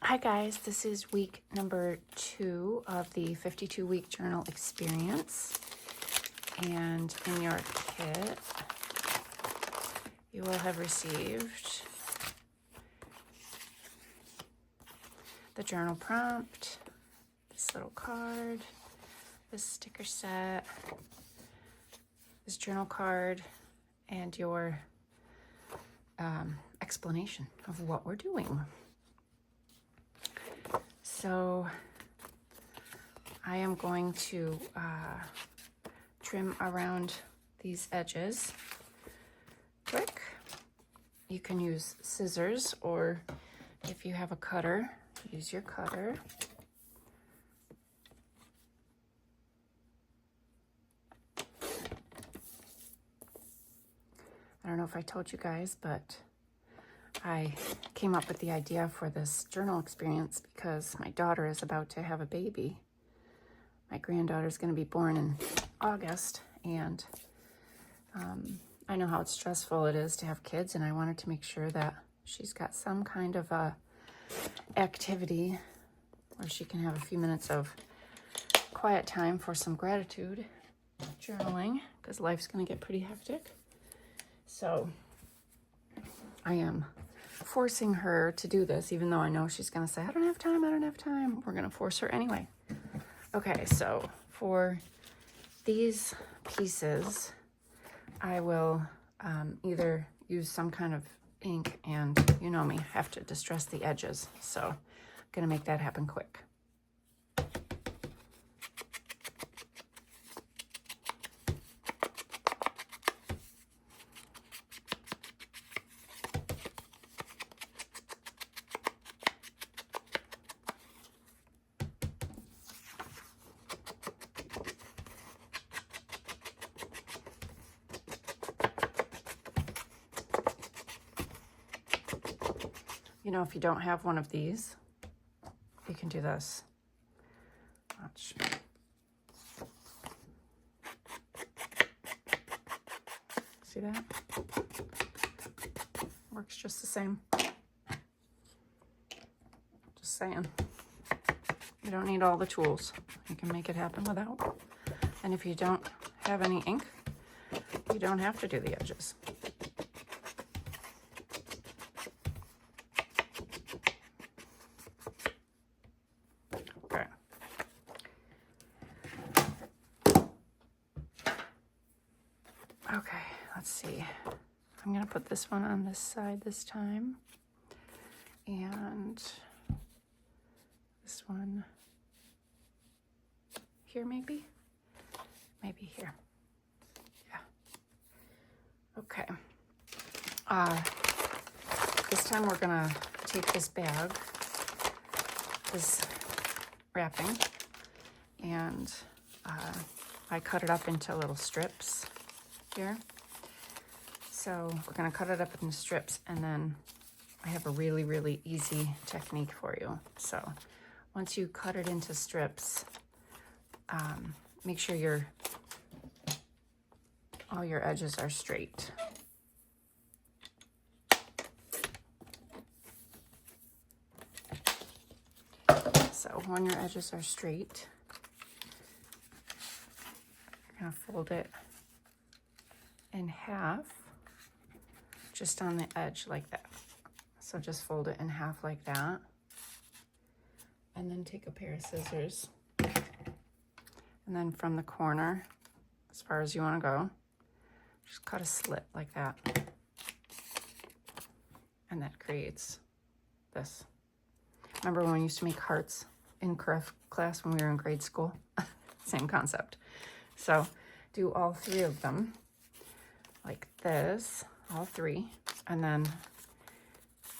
Hi guys, this is week number 2 of the 52-week journal experience. And in your kit, you will have received the journal prompt, this little card, this sticker set, this journal card, and your explanation of what we're doing. So I am going to trim around these edges quick. You can use scissors, or if you have a cutter, use your cutter. I don't know if I told you guys, but I came up with the idea for this journal experience because my daughter is about to have a baby. My granddaughter is going to be born in August, and I know how stressful it is to have kids, and I wanted to make sure that she's got some kind of a activity where she can have a few minutes of quiet time for some gratitude journaling, because life's going to get pretty hectic. So I am forcing her to do this, even though I know she's going to say, I don't have time. We're going to force her anyway. Okay, so for these pieces, I will either use some kind of ink, and you know me, have to distress the edges. So I'm going to make that happen quick. You know, if you don't have one of these, you can do this. Watch. See that? Works just the same. Just saying. You don't need all the tools. You can make it happen without. And if you don't have any ink, you don't have to do the edges. Okay, let's see. I'm going to put this one on this side this time. And this one here, maybe? Maybe here. Yeah. Okay. This time we're going to take this bag, this wrapping, and I cut it up into little strips here. So we're going to cut it up into strips, and then I have a really, really easy technique for you. So once you cut it into strips, make sure all your edges are straight. So when your edges are straight, you're going to fold it in half, just on the edge like that. So just fold it in half like that. And then take a pair of scissors. And then from the corner, as far as you want to go, just cut a slit like that. And that creates this. Remember when we used to make hearts in craft class when we were in grade school? Same concept. So do all 3 of them like this, all 3, and then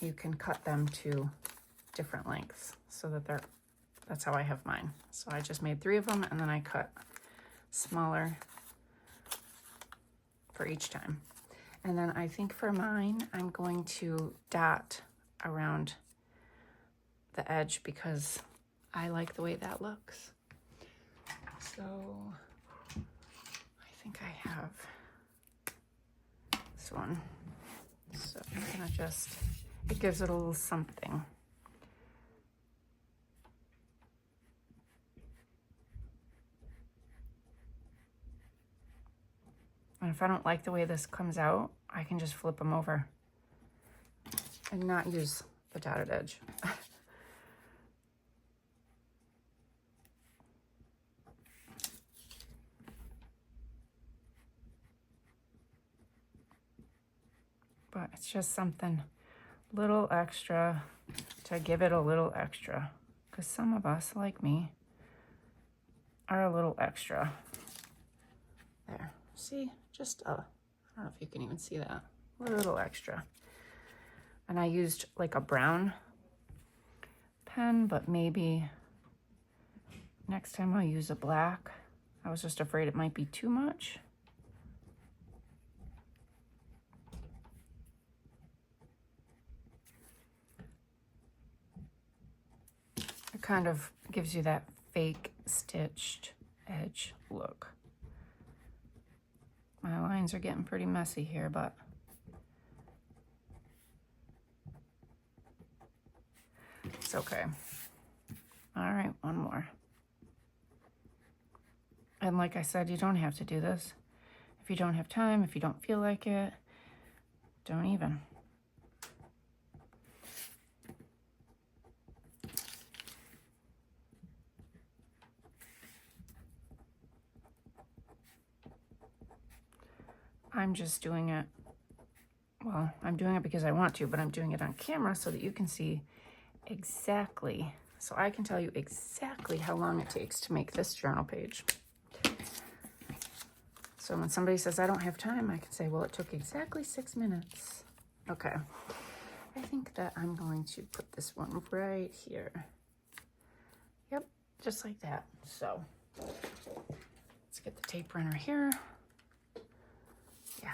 you can cut them to different lengths so that that's how I have mine. So I just made 3 of them, and then I cut smaller for each time. And then I think for mine, I'm going to dot around the edge because I like the way that looks. So I think I have this one. So I'm gonna just, it gives it a little something. And if I don't like the way this comes out, I can just flip them over and not use the dotted edge. But it's just something little extra to give it a little extra. Because some of us, like me, are a little extra. There, see? Just I don't know if you can even see that. A little extra. And I used like a brown pen, but maybe next time I'll use a black. I was just afraid it might be too much. It kind of gives you that fake stitched edge look. My lines are getting pretty messy here, but it's okay. All right, one more. And like I said, you don't have to do this. If you don't have time, if you don't feel like it, don't even. I'm just doing it, well, I'm doing it because I want to, but I'm doing it on camera so that you can see exactly, so I can tell you exactly how long it takes to make this journal page. So when somebody says I don't have time, I can say, well, it took exactly 6 minutes. Okay, I think that I'm going to put this one right here. Yep, just like that. So let's get the tape runner here. Yeah.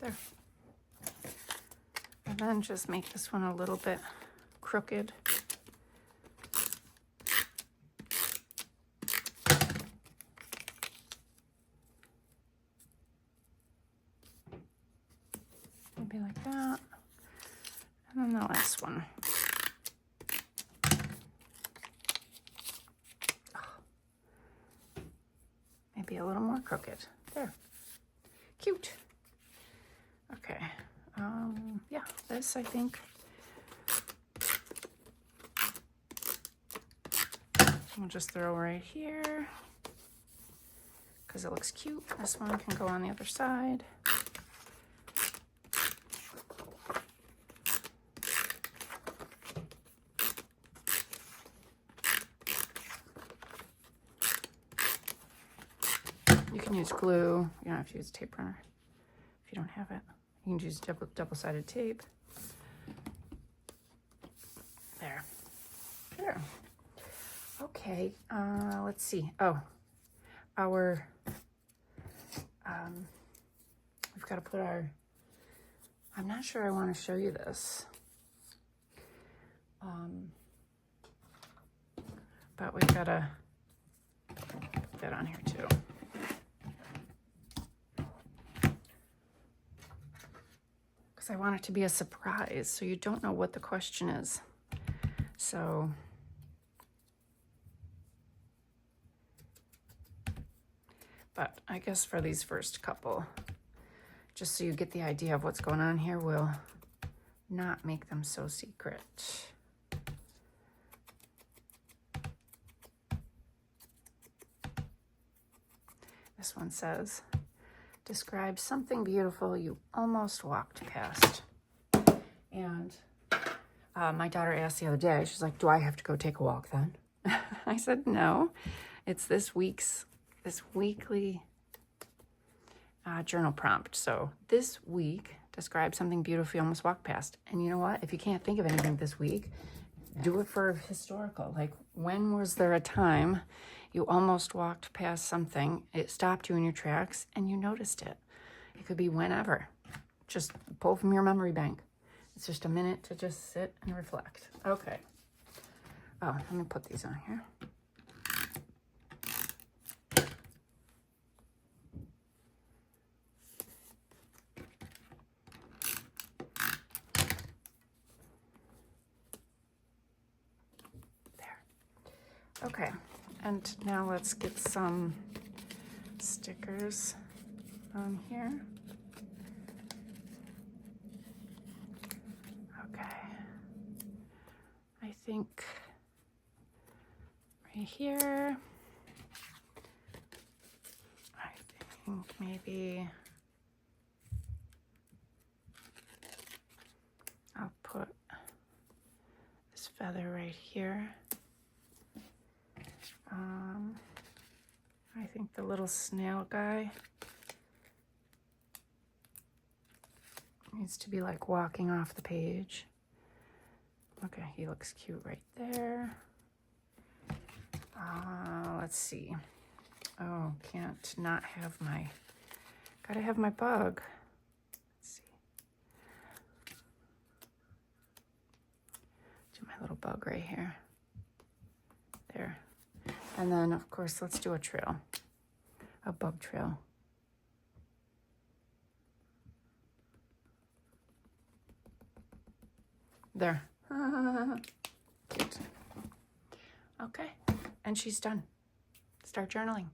There. And then just make this one a little bit crooked. Maybe like that. And then the last one. Maybe a little more crooked. There. Cute. Okay. Yeah, this I think. We'll just throw right here because it looks cute. This one can go on the other side. You can use glue. You don't have to use a tape runner if you don't have it. You can use double-sided tape. There. There. Okay, let's see. Oh, our, we've got to put our, I'm not sure I want to show you this. But we've got to put that on here too. Because I want it to be a surprise, so you don't know what the question is. So, but I guess for these first couple, just so you get the idea of what's going on here, we'll not make them so secret. This one says, describe something beautiful you almost walked past. And my daughter asked the other day, she's like, do I have to go take a walk then? I said, no, it's this weekly journal prompt. So this week, describe something beautiful you almost walked past. And you know what? If you can't think of anything this week, do it for historical. Like, when was there a time you almost walked past something, it stopped you in your tracks, and you noticed it? It could be whenever. Just pull from your memory bank. It's just a minute to just sit and reflect. Okay. Oh, let me put these on here. Okay, and now let's get some stickers on here. Okay, I think right here, I think maybe I'll put this feather right here. I think the little snail guy needs to be like walking off the page. Okay, he looks cute right there. Let's see. Oh, can't not have my, gotta have my bug. Let's see. Do my little bug right here. There. And then, of course, let's do a trail. A bug trail. There. Cute. Okay, and she's done. Start journaling.